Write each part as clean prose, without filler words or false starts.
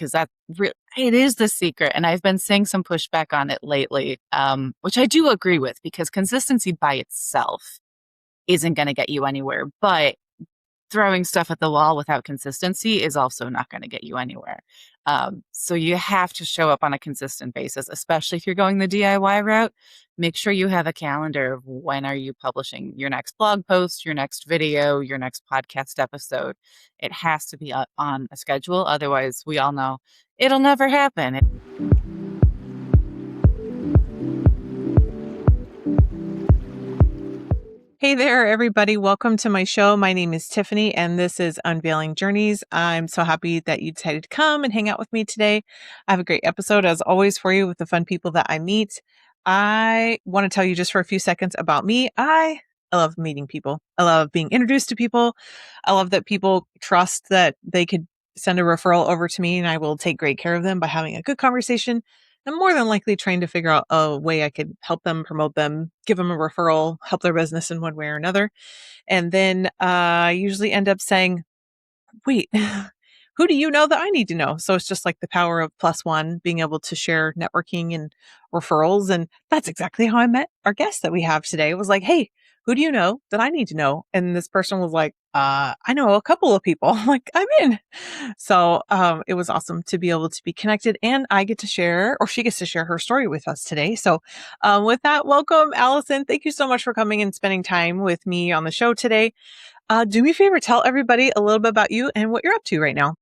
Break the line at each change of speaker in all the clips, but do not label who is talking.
because it is the secret. And I've been seeing some pushback on it lately, which I do agree with, because consistency by itself isn't going to get you anywhere. But throwing stuff at the wall without consistency is also not going to get you anywhere. So you have to show up on a consistent basis, especially if you're going the DIY route. Make sure you have a calendar of when are you publishing your next blog post, your next video, your next podcast episode. It has to be on a schedule. Otherwise, we all know it'll never happen.
Hey there, everybody. Welcome to my show. My name is Tiffany, and this is Unveiling Journeys. I'm so happy that you decided to come and hang out with me today. I have a great episode, as always, for you with the fun people that I meet. I want to tell you just for a few seconds about me. I love meeting people. I love being introduced to people. I love that people trust that they could send a referral over to me, and I will take great care of them by having a good conversation. I'm more than likely trying to figure out a way I could help them, promote them, give them a referral, help their business in one way or another. And then I usually end up saying, wait, who do you know that I need to know? So it's just like the power of plus one, being able to share networking and referrals. And that's exactly how I met our guest that we have today. It was like, hey, who do you know that I need to know? And this person was like, I know a couple of people. I'm like, I'm in. So it was awesome to be able to be connected, and I get to share, or she gets to share her story with us today. So with that, welcome, Alison. Thank you so much for coming and spending time with me on the show today. Do me a favor, tell everybody a little bit about you and what you're up to right now.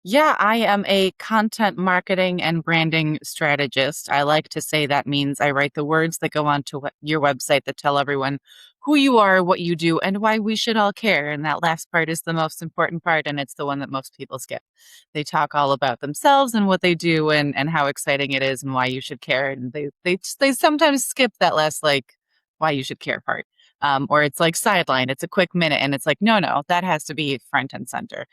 Yeah, I am a content marketing and branding strategist. I like to say that means I write the words that go onto your website that tell everyone who you are, what you do, and why we should all care. And that last part is the most important part, and it's the one that most people skip. They talk all about themselves and what they do and how exciting it is and why you should care. And they sometimes skip that last, like, why you should care part. Or it's like sideline, it's a quick minute, and it's like, no, that has to be front and center.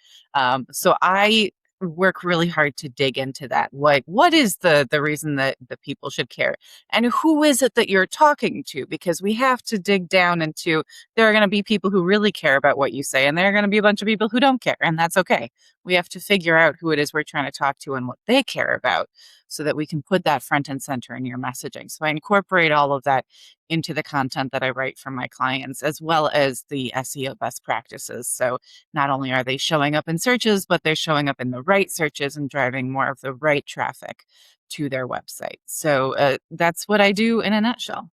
So I work really hard to dig into that. Like, what is the reason that the people should care? And who is it that you're talking to? Because we have to dig down into, there are going to be people who really care about what you say, and there are going to be a bunch of people who don't care, and that's okay. We have to figure out who it is we're trying to talk to and what they care about so that we can put that front and center in your messaging. So I incorporate all of that into the content that I write for my clients, as well as the SEO best practices. So not only are they showing up in searches, but they're showing up in the right searches and driving more of the right traffic to their website. So that's what I do in a nutshell.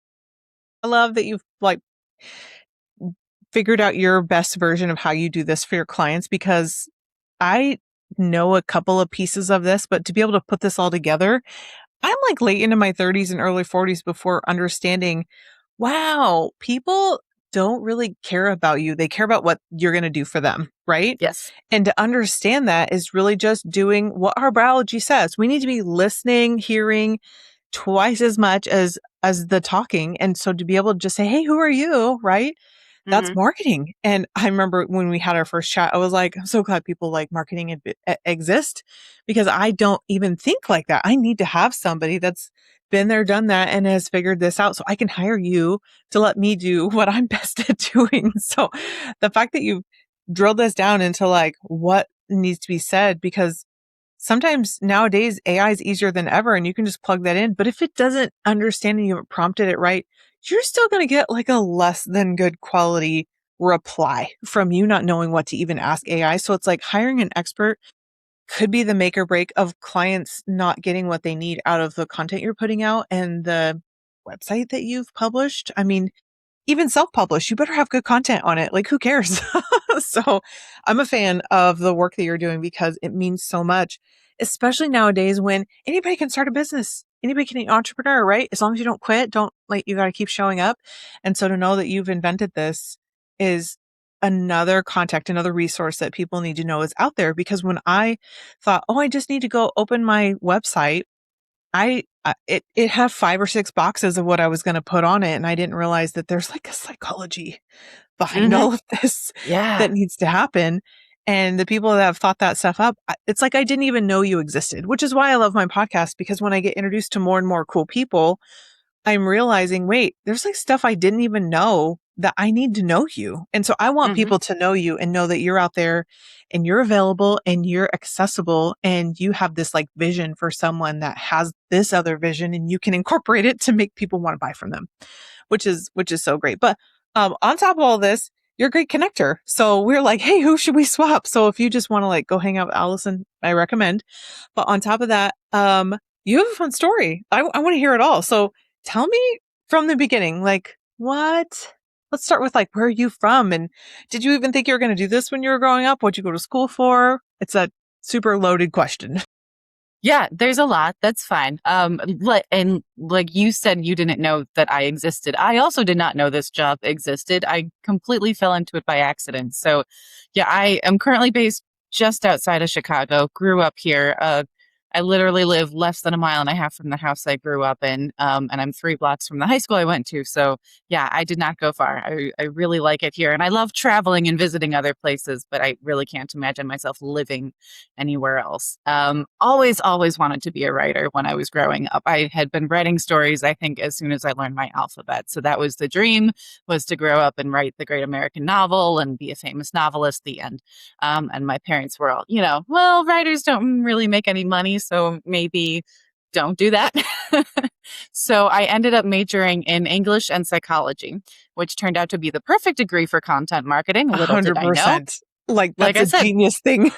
I love that you've figured out your best version of how you do this for your clients, because I know a couple of pieces of this, but to be able to put this all together, I'm like late into my 30s and early 40s before understanding, wow, people don't really care about you. They care about what you're going to do for them, right?
Yes.
And to understand that is really just doing what our biology says. We need to be listening, hearing twice as much as the talking. And so to be able to just say, hey, who are you? Right? That's marketing. And I remember when we had our first chat, I was like, I'm so glad people like marketing exist, because I don't even think like that. I need to have somebody that's been there, done that, and has figured this out so I can hire you to let me do what I'm best at doing. So the fact that you've drilled this down into like what needs to be said, because sometimes nowadays AI is easier than ever and you can just plug that in. But if it doesn't understand and you haven't prompted it right, you're still going to get like a less than good quality reply from you not knowing what to even ask AI. So it's like hiring an expert could be the make or break of clients not getting what they need out of the content you're putting out and the website that you've published. I mean, even self-published, you better have good content on it. Like, who cares? So I'm a fan of the work that you're doing because it means so much, especially nowadays when anybody can start a business. Anybody can be an entrepreneur, right? As long as you don't quit, you got to keep showing up. And so to know that you've invented this is another contact, another resource that people need to know is out there. Because when I thought, I just need to go open my website, it had 5 or 6 boxes of what I was going to put on it. And I didn't realize that there's like a psychology behind all of this that needs to happen. And the people that have thought that stuff up, it's like I didn't even know you existed, which is why I love my podcast, because when I get introduced to more and more cool people, I'm realizing, wait, there's like stuff I didn't even know that I need to know you. And so I want
Hmm.
people to know you and know that you're out there and you're available and you're accessible and you have this like vision for someone that has this other vision and you can incorporate it to make people want to buy from them, which is so great. But on top of all this, you're a great connector. So we're like, hey, who should we swap? So if you just want to like go hang out with Allison, I recommend. But on top of that, you have a fun story. I want to hear it all. So tell me from the beginning, like what? Let's start with like, where are you from? And did you even think you were going to do this when you were growing up? What'd you go to school for? It's a super loaded question.
Yeah, there's a lot. That's fine. And like you said, you didn't know that I existed. I also did not know this job existed. I completely fell into it by accident. So, yeah, I am currently based just outside of Chicago. Grew up here. I literally live less than a mile and a half from the house I grew up in, and I'm 3 blocks from the high school I went to. So, yeah, I did not go far. I really like it here, and I love traveling and visiting other places. But I really can't imagine myself living anywhere else. Always wanted to be a writer when I was growing up. I had been writing stories, I think, as soon as I learned my alphabet. So that was the dream, was to grow up and write the great American novel and be a famous novelist, the end. And my parents were all, well, writers don't really make any money, so maybe don't do that. So I ended up majoring in English and psychology, which turned out to be the perfect degree for content marketing. Little did I know.
100%. Like
Like
that's
I
a
said,
genius thing.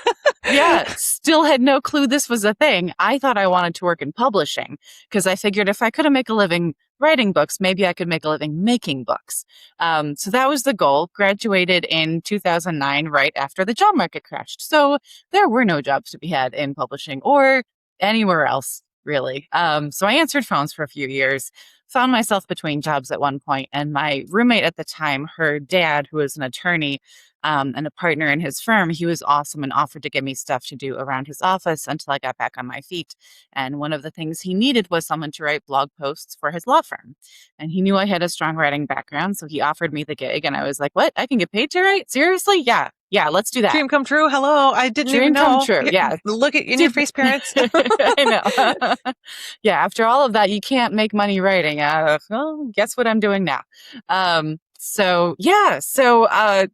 yeah, still had no clue this was a thing. I thought I wanted to work in publishing because I figured if I couldn't make a living writing books, maybe I could make a living making books. So that was the goal. Graduated in 2009, right after the job market crashed. So there were no jobs to be had in publishing or anywhere else, really. So I answered phones for a few years, found myself between jobs at one point, and my roommate at the time, her dad, who was an attorney, and a partner in his firm, he was awesome and offered to give me stuff to do around his office until I got back on my feet. And one of the things he needed was someone to write blog posts for his law firm. And he knew I had a strong writing background, so he offered me the gig. And I was like, what? I can get paid to write? Seriously? Yeah. Yeah, let's do that.
Dream come true. Hello. I didn't even
Dream come
know.
true. Yeah.
Look at in your face, parents.
I know. Yeah, after all of that, you can't make money writing. Well, guess what I'm doing now? So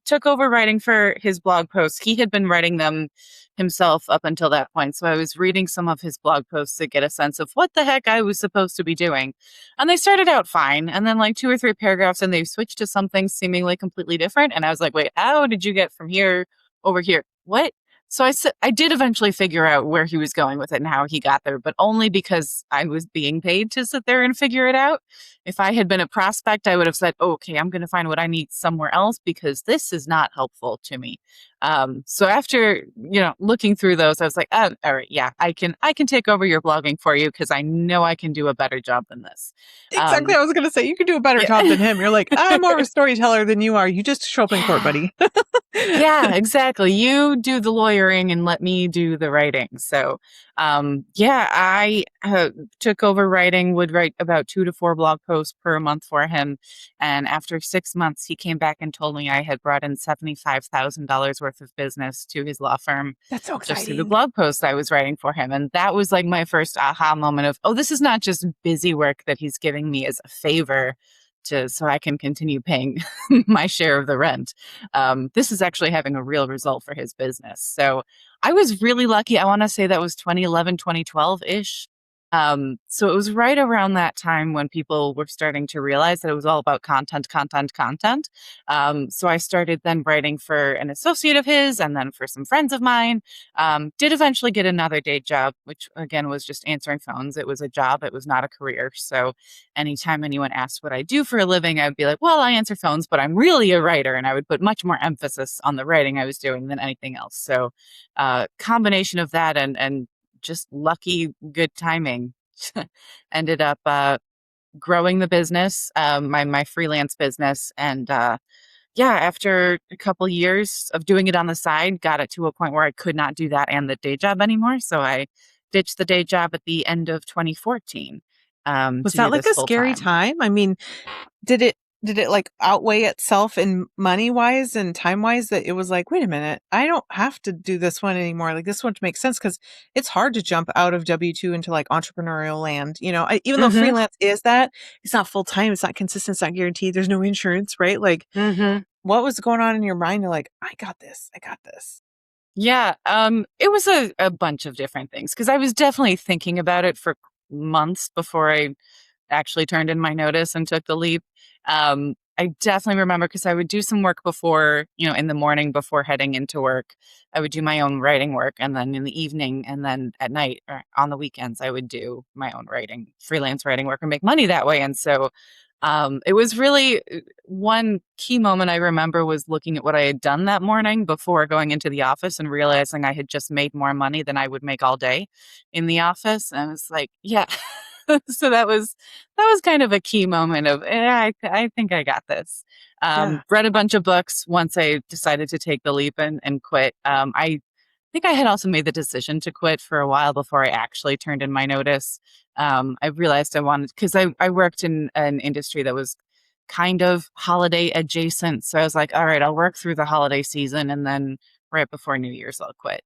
took over writing for his blog posts. He had been writing them himself up until that point. So I was reading some of his blog posts to get a sense of what the heck I was supposed to be doing. And they started out fine. And then like 2 or 3 paragraphs and they switched to something seemingly completely different. And I was like, wait, how did you get from here over here? What? So I did eventually figure out where he was going with it and how he got there, but only because I was being paid to sit there and figure it out. If I had been a prospect, I would have said, oh, okay, I'm going to find what I need somewhere else because this is not helpful to me. So after, looking through those, I was like, oh, all right, yeah, I can take over your blogging for you because I know I can do a better job than this.
Exactly. I was going to say, you could do a better job than him. You're like, I'm more of a storyteller than you are. You just show up in court, buddy.
Yeah, exactly. You do the lawyering and let me do the writing. So, I took over writing, would write about 2 to 4 blog posts per month for him. And after 6 months, he came back and told me I had brought in $75,000 worth of business to his law firm
That's so
just through the
exciting.
blog posts I was writing for him. And that was like my first aha moment of, oh, this is not just busy work that he's giving me as a favor so I can continue paying my share of the rent. This is actually having a real result for his business. So I was really lucky. I want to say that was 2011, 2012-ish. So it was right around that time when people were starting to realize that it was all about content, content, content. So I started then writing for an associate of his and then for some friends of mine. Did eventually get another day job, which again was just answering phones. It was a job. It was not a career. So anytime anyone asked what I do for a living, I would be like, well, I answer phones, but I'm really a writer. And I would put much more emphasis on the writing I was doing than anything else. So combination of that and just lucky, good timing ended up growing the business, my freelance business. And after a couple years of doing it on the side, got it to a point where I could not do that and the day job anymore. So I ditched the day job at the end of 2014
Was
to
that
do
like
this
a
full
scary
time.
time? I mean, did it did it like outweigh itself in money wise and time wise that it was like, wait a minute, I don't have to do this one anymore. Like this one makes sense because it's hard to jump out of W-2 into like entrepreneurial land. Even though
Mm-hmm.
freelance is that, it's not full time, it's not consistent, it's not guaranteed. There's no insurance, right? Like
Mm-hmm.
what was going on in your mind? You're like, I got this. I got this.
Yeah, it was a bunch of different things because I was definitely thinking about it for months before I actually turned in my notice and took the leap. I definitely remember because I would do some work before, in the morning before heading into work. I would do my own writing work, and then in the evening, and then at night or on the weekends, I would do my own writing, freelance writing work, and make money that way. And so, it was really one key moment I remember was looking at what I had done that morning before going into the office and realizing I had just made more money than I would make all day in the office. And I was like, yeah. So that was kind of a key moment of, I think I got this.
Yeah.
Read a bunch of books once I decided to take the leap and quit. I think I had also made the decision to quit for a while before I actually turned in my notice. I realized I wanted, because I worked in an industry that was kind of holiday adjacent. So I was like, all right, I'll work through the holiday season and then right before New Year's I'll quit.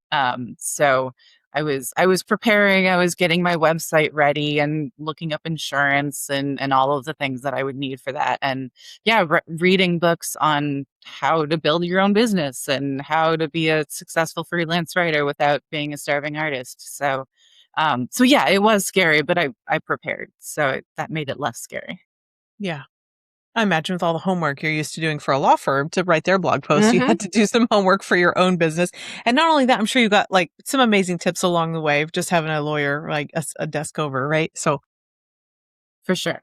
So I was preparing, I was getting my website ready and looking up insurance and all of the things that I would need for that. And yeah, reading books on how to build your own business and how to be a successful freelance writer without being a starving artist. So yeah, it was scary, but I prepared. So that made it less scary.
Yeah. I imagine with all the homework you're used to doing for a law firm to write their blog posts, you
Hmm.
had to do some homework for your own business. And not only that, I'm sure you got like some amazing tips along the way of just having a lawyer, like a desk over, right?
For sure.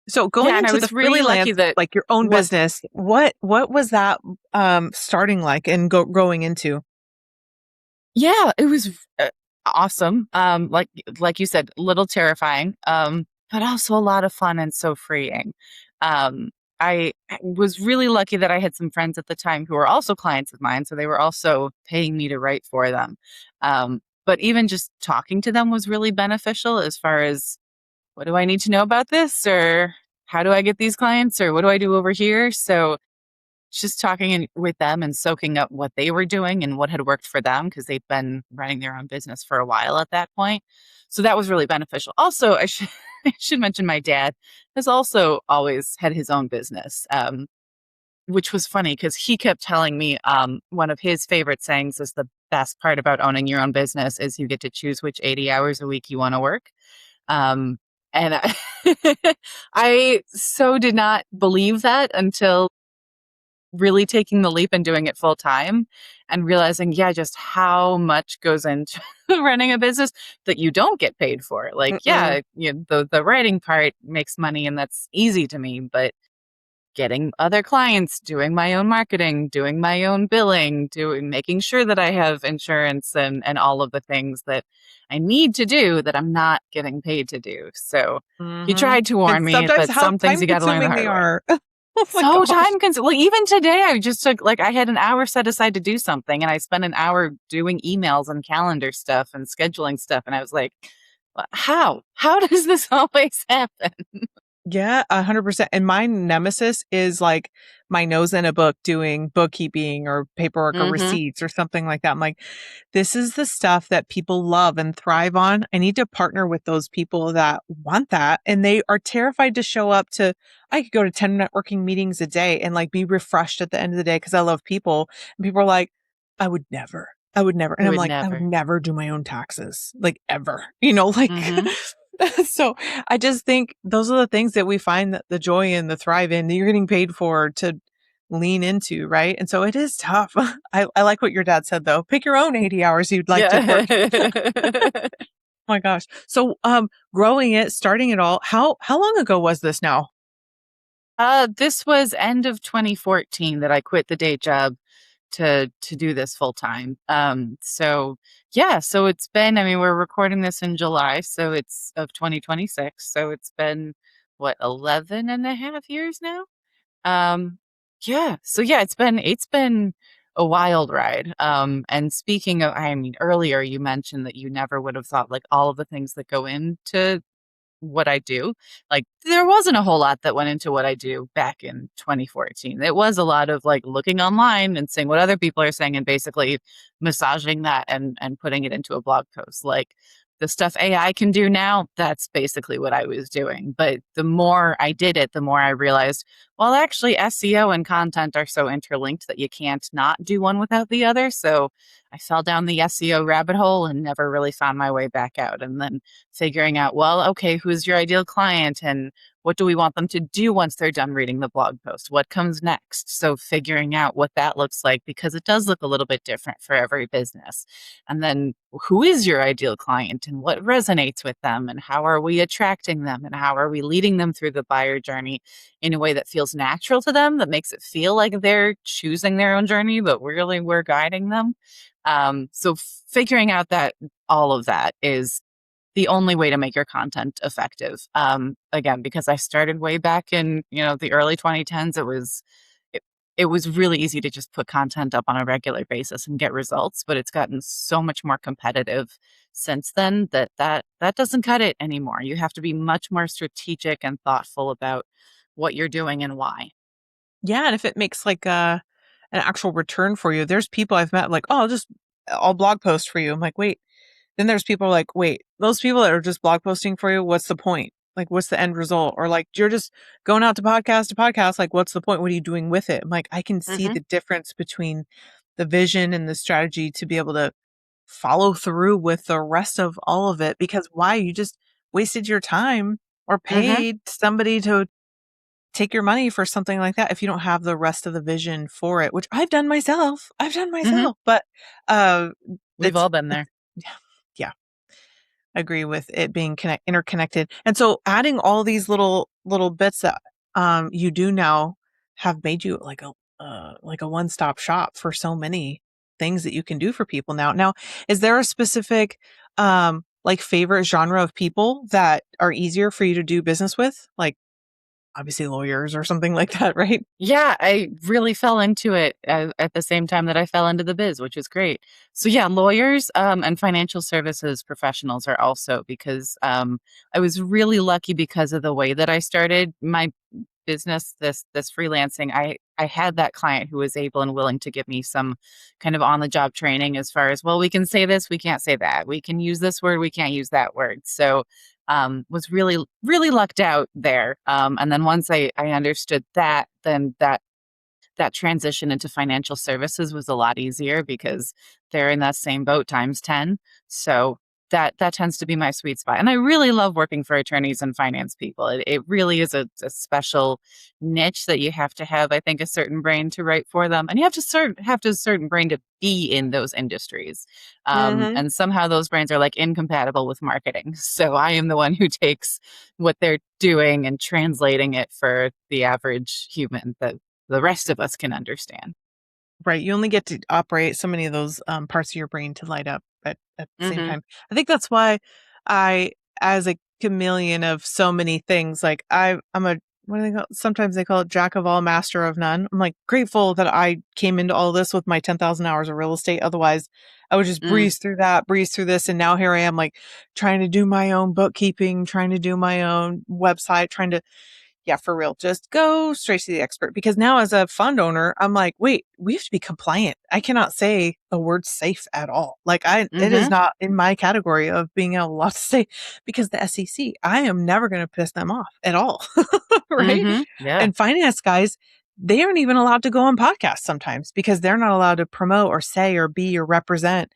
So going
Yeah, and I
into the
was really lucky
freelance,
that
like your own
what
business, what was that starting like and growing into?
Yeah, it was awesome. Like you said, a little terrifying, but also a lot of fun and so freeing. Um, I was really lucky that I had some friends at the time who were also clients of mine, so they were also paying me to write for them. But even just talking to them was really beneficial as far as what do I need to know about this, or how do I get these clients, or what do I do over here? So just talking with them and soaking up what they were doing and what had worked for them because they've been running their own business for a while at that point. So that was really beneficial. Also, I should I should mention my dad has also always had his own business, which was funny because he kept telling me one of his favorite sayings is the best part about owning your own business is you get to choose which 80 hours a week you want to work. Um, and I so did not believe that until really taking the leap and doing it full time and realizing, yeah, just how much goes into running a business that you don't get paid for. Like,
Mm-mm.
yeah, the writing part makes money and that's easy to me, but getting other clients, doing my own marketing, doing my own billing, doing making sure that I have insurance and all of the things that I need to do that I'm not getting paid to do. So he
Hmm.
tried to
And
warn me,
sometimes
but
how
some things
time
you got to learn the
consuming they
hard way.
are. Oh my
So
gosh.
time consuming. Well, even today, I just took like I had an hour set aside to do something, and I spent an hour doing emails and calendar stuff and scheduling stuff, and I was like, How? How does this always happen?"
Yeah, 100%. And my nemesis is like my nose in a book doing bookkeeping or paperwork or
Hmm.
receipts or something like that. I'm like, this is the stuff that people love and thrive on. I need to partner with those people that want that. And they are terrified to show up to, I could go to 10 networking meetings a day and like be refreshed at the end of the day because I love people. And people are like, I would never. I would never.
I
And I'm
would
like, I would
never.
never do my own taxes, like ever, like
Hmm.
so I just think those are the things that we find that the joy in, the thrive in, that you're getting paid for to lean into, right? And so it is tough. I like what your dad said though. Pick your own 80 hours you'd like to work.
Yeah.
Oh my gosh. So growing it, starting it all, how long ago was this now?
This was end of 2014 that I quit the day job to do this full time. So yeah, so it's been, I mean, we're recording this in July, so it's of 2026. So it's been what, 11 and a half years now? Um, yeah. So yeah, it's been a wild ride. And speaking of, I mean, earlier you mentioned that you never would have thought like all of the things that go into what I do. Like there wasn't a whole lot that went into what I do back in 2014. It was a lot of like looking online and seeing what other people are saying and basically massaging that and putting it into a blog post. Like the stuff AI can do now, that's basically what I was doing. But the more I did it, the more I realized, well, actually SEO and content are so interlinked that you can't not do one without the other. So I fell down the SEO rabbit hole and never really found my way back out. And then figuring out, well, okay, who's your ideal client and what do we want them to do once they're done reading the blog post? What comes next? So figuring out what that looks like because it does look a little bit different for every business. And then who is your ideal client and what resonates with them and how are we attracting them and how are we leading them through the buyer journey in a way that feels natural to them, that makes it feel like they're choosing their own journey, but really we're guiding them. So figuring out that all of that is the only way to make your content effective. Again, because I started way back in, the early 2010s, it, it was really easy to just put content up on a regular basis and get results, but it's gotten so much more competitive since then that doesn't cut it anymore. You have to be much more strategic and thoughtful about what you're doing and why.
Yeah, and if it makes like an actual return for you, there's people I've met like, oh, I'll blog post for you. I'm like, wait. Then there's people like, wait, those people that are just blog posting for you, what's the point? Like, what's the end result? Or like, you're just going out to podcast. Like, what's the point? What are you doing with it? I'm like, I can see
Mm-hmm.
the difference between the vision and the strategy to be able to follow through with the rest of all of it. Because why? You just wasted your time or
Mm-hmm.
paid somebody to take your money for something like that if you don't have the rest of the vision for it, which I've done myself.
Mm-hmm.
But uh
We've
it's
all been
it's
there.
yeah. Yeah. Agree with it being interconnected. And so adding all these little bits that you do now have made you like a one-stop shop for so many things that you can do for people now. Now, is there a specific like favorite genre of people that are easier for you to do business with? Like obviously lawyers or something like that, right?
Yeah, I really fell into it at the same time that I fell into the biz, which is great. So yeah, lawyers and financial services professionals are also because I was really lucky because of the way that I started my business, this freelancing. I had that client who was able and willing to give me some kind of on the job training as far as, well, we can say this, we can't say that. We can use this word, we can't use that word. So was really, really lucked out there. And then once I understood that, then that transition into financial services was a lot easier because they're in that same boat times 10. So that tends to be my sweet spot. And I really love working for attorneys and finance people. It really is a special niche that you have to have, I think, a certain brain to write for them. And you have to have to a certain brain to be in those industries.
Mm-hmm.
And somehow those brains are like incompatible with marketing. So I am the one who takes what they're doing and translating it for the average human that the rest of us can understand.
Right. You only get to operate so many of those parts of your brain to light up at the same
Mhm.
time. I think that's why I, as a chameleon of so many things, like I'm a, what do they call it? Sometimes they call it jack of all, master of none. I'm like grateful that I came into all this with my 10,000 hours of real estate. Otherwise, I would just
Mm.
breeze through that, breeze through this. And now here I am, like trying to do my own bookkeeping, trying to do my own website, trying to yeah, for real. Just go straight to the expert because now as a fund owner, I'm like, wait, we have to be compliant. I cannot say the word safe at all. Like it is
Mhm.
not in my category of being able to say because the SEC, I am never going to piss them off at all. Right.
Mhm. Yeah.
And finance guys, they aren't even allowed to go on podcasts sometimes because they're not allowed to promote or say or be or represent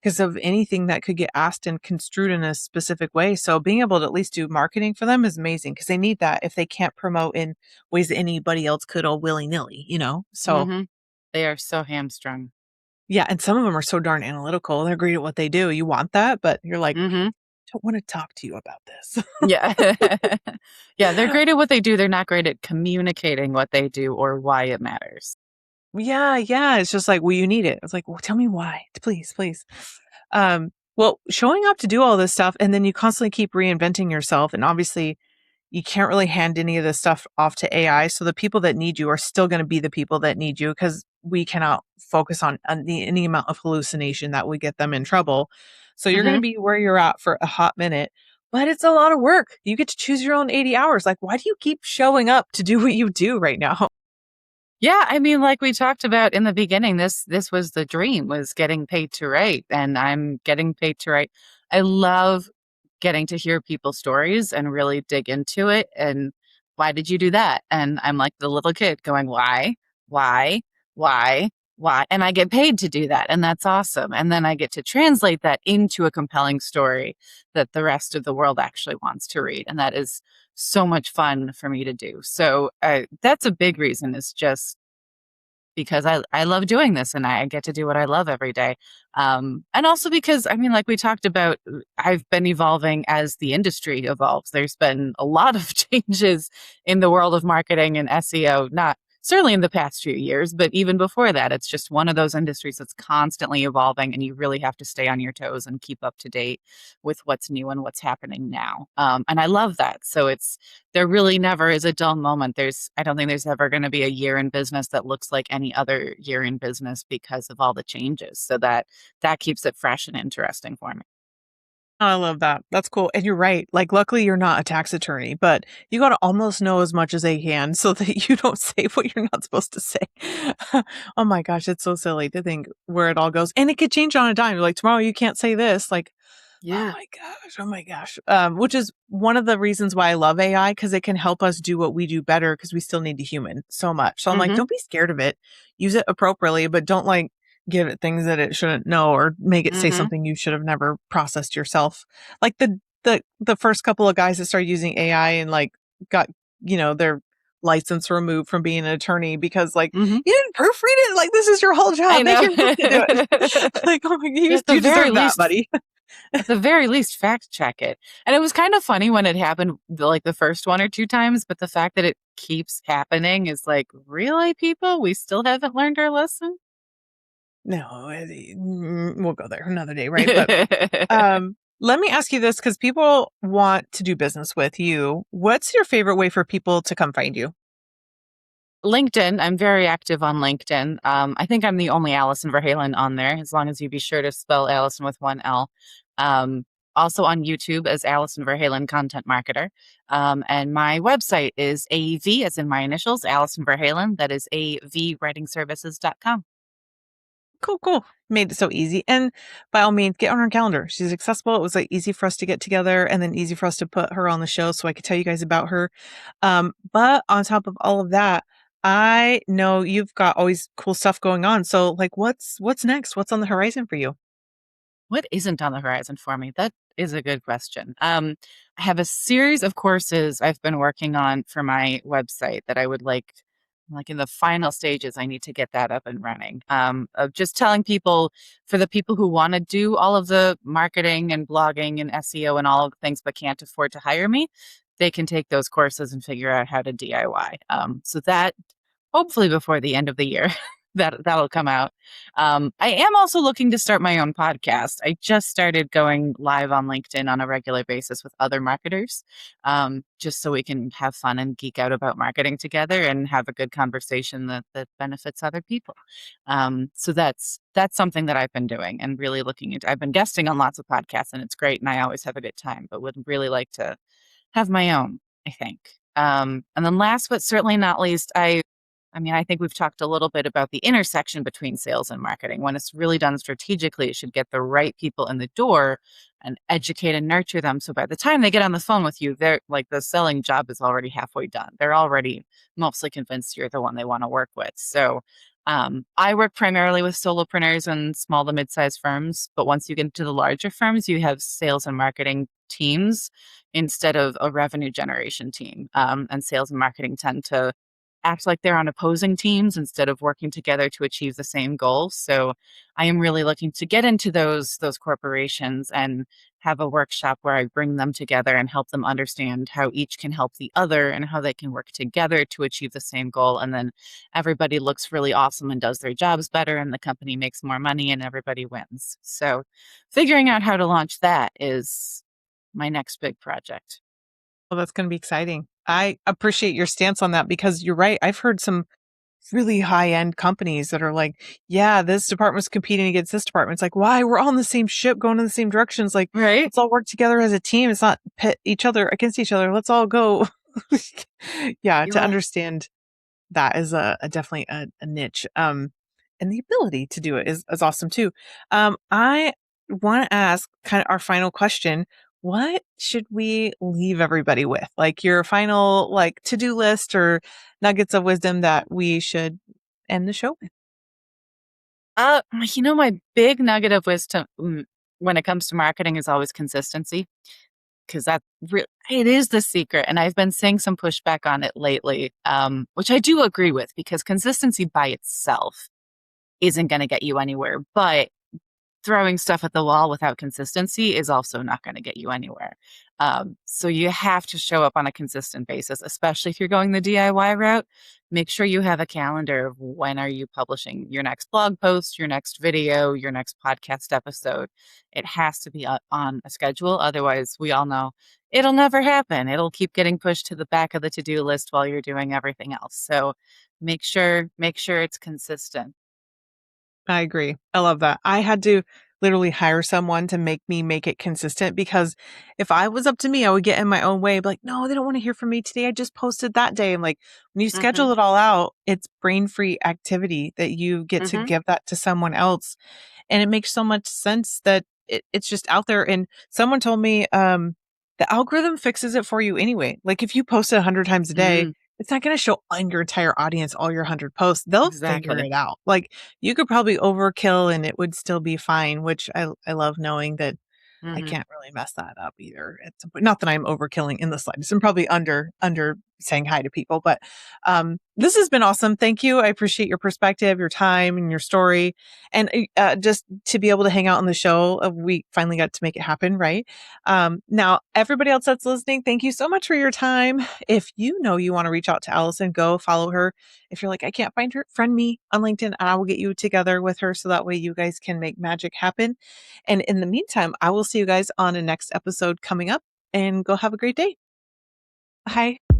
because of anything that could get asked and construed in a specific way. So being able to at least do marketing for them is amazing because they need that if they can't promote in ways that anybody else could all willy nilly, you know? So
Mhm. They are so hamstrung.
yeah. And some of them are so darn analytical. They're great at what they do. You want that, but you're like,
Mhm.
don't want to talk to you about this.
Yeah. Yeah, they're great at what they do, they're not great at communicating what they do or why it matters.
Yeah, yeah. It's just like, well, you need it. It's like, well, tell me why. Please, please. Well, showing up to do all this stuff and then you constantly keep reinventing yourself. And obviously you can't really hand any of this stuff off to AI. So the people that need you are still going to be the people that need you because we cannot focus on any amount of hallucination that would get them in trouble. So you're going to
Mhm.
be where you're at for a hot minute. but it's a lot of work. You get to choose your own 80 hours. Like, why do you keep showing up to do what you do right now?
Yeah, I mean, like we talked about in the beginning, this was the dream, was getting paid to write, and I'm getting paid to write. I love getting to hear people's stories and really dig into it. And why did you do that? And I'm like the little kid going, why, why, why? And I get paid to do that, and that's awesome. And then I get to translate that into a compelling story that the rest of the world actually wants to read, and that is so much fun for me to do. So that's a big reason, is just because I love doing this and I get to do what I love every day. And also because, I mean, like we talked about, I've been evolving as the industry evolves. There's been a lot of changes in the world of marketing and SEO, not certainly in the past few years, but even before that, it's just one of those industries that's constantly evolving, and you really have to stay on your toes and keep up to date with what's new and what's happening now. And I love that. So there really never is a dull moment. I don't think there's ever going to be a year in business that looks like any other year in business because of all the changes. So that keeps it fresh and interesting for me.
I love that. That's cool. And you're right. Like, luckily, you're not a tax attorney, but you got to almost know as much as they can so that you don't say what you're not supposed to say. Oh my gosh, it's so silly to think where it all goes. And it could change on a dime. Like, tomorrow you can't say this. Like, oh
Yeah.
my gosh. Oh my gosh. Which is one of the reasons why I love AI, because it can help us do what we do better, because we still need the human so much. So I'm like,
Hmm.
don't be scared of it. Use it appropriately, but don't like give it things that it shouldn't know, or make it say
Hmm.
something you should have never processed yourself. Like the first couple of guys that started using AI and like got, their license removed from being an attorney because like
Hmm.
you didn't proofread it. Like, this is your whole
I
job. Make
know.
your group to do it. Like, oh my,
at the
you
very
deserve that,
least,
buddy.
at the very least, fact check it. And it was kind of funny when it happened, like the first one or two times, but the fact that it keeps happening is like, really, people? We still haven't learned our lesson?
No, we'll go there another day, right? But let me ask you this, because people want to do business with you. What's your favorite way for people to come find you?
LinkedIn, I'm very active on LinkedIn. I think I'm the only Alison Ver Halen on there, as long as you be sure to spell Allison with one L. Um, Also on YouTube as Alison Ver Halen Content Marketer. And my website is AV, as in my initials, Alison Ver Halen. That is avwritingservices.com.
Cool, cool. Made it so easy. And by all means, get on her calendar. She's accessible. It was like easy for us to get together, and then easy for us to put her on the show so I could tell you guys about her. But on top of all of that, I know you've got always cool stuff going on. So like, what's next? What's on the horizon for you?
What isn't on the horizon for me? That is a good question. I have a series of courses I've been working on for my website that I would like in the final stages. I need to get that up and running. Of just telling people, for the people who want to do all of the marketing and blogging and SEO and all of the things but can't afford to hire me, they can take those courses and figure out how to DIY. So that hopefully before the end of the year that'll come out. I am also looking to start my own podcast. I just started going live on LinkedIn on a regular basis with other marketers, just so we can have fun and geek out about marketing together and have a good conversation that benefits other people. So that's something that I've been doing and really looking into. I've been guesting on lots of podcasts, and it's great, and I always have a good time, but would really like to have my own, I think. And then last but certainly not least, I mean, I think we've talked a little bit about the intersection between sales and marketing. When it's really done strategically, it should get the right people in the door and educate and nurture them. So by the time they get on the phone with you, they're like, the selling job is already halfway done. They're already mostly convinced you're the one they want to work with. So I work primarily with solopreneurs and small to mid-sized firms. But once you get into the larger firms, you have sales and marketing teams instead of a revenue generation team. And sales and marketing tend to act like they're on opposing teams instead of working together to achieve the same goal. So I am really looking to get into those corporations and have a workshop where I bring them together and help them understand how each can help the other and how they can work together to achieve the same goal. And then everybody looks really awesome and does their jobs better, and the company makes more money and everybody wins. So figuring out how to launch that is my next big project.
Well, that's going to be exciting. I appreciate your stance on that, because you're right. I've heard some really high end companies that are like, yeah, this department's competing against this department. It's like, why? We're all in the same ship going in the same directions. Like,
Right?
let's all work together as a team. It's not pit each other against each other. Let's all go. Yeah,
You
to
are.
understand that is a definitely a niche. And the ability to do it is awesome too. I want to ask kind of our final question. What should we leave everybody with? Like your final like to-do list or nuggets of wisdom that we should end the show with?
My big nugget of wisdom when it comes to marketing is always consistency, because it is the secret. And I've been seeing some pushback on it lately, which I do agree with, because consistency by itself isn't going to get you anywhere. But throwing stuff at the wall without consistency is also not going to get you anywhere. So you have to show up on a consistent basis, especially if you're going the DIY route. Make sure you have a calendar of when are you publishing your next blog post, your next video, your next podcast episode. It has to be on a schedule. Otherwise, we all know it'll never happen. It'll keep getting pushed to the back of the to-do list while you're doing everything else. So make sure it's consistent.
I agree. I love that. I had to literally hire someone to make me make it consistent because if I was up to me, I would get in my own way, be like, no, they don't want to hear from me today. I just posted that day. I'm like, when you
Hmm.
schedule it all out, it's brain free activity that you get to
Hmm.
give that to someone else. And it makes so much sense that it's just out there. And someone told me, the algorithm fixes it for you anyway. Like if you post it 100 times a day,
Mm,
it's not going to show on your entire audience all your 100 posts. They'll figure
exactly.
it out. Like you could probably overkill and it would still be fine, which I love knowing that I
Hmm.
can't really mess that up either at some point. Not that I'm overkilling in the slightest. I'm probably under saying hi to people, but this has been awesome. Thank you. I appreciate your perspective, your time, and your story, and just to be able to hang out on the show. We finally got to make it happen, right? Now, everybody else that's listening, thank you so much for your time. If you know you want to reach out to Allison, go follow her. If you're like, I can't find her, friend me on LinkedIn, and I will get you together with her so that way you guys can make magic happen. And in the meantime, I will see you guys on a next episode coming up and go have a great day. Bye.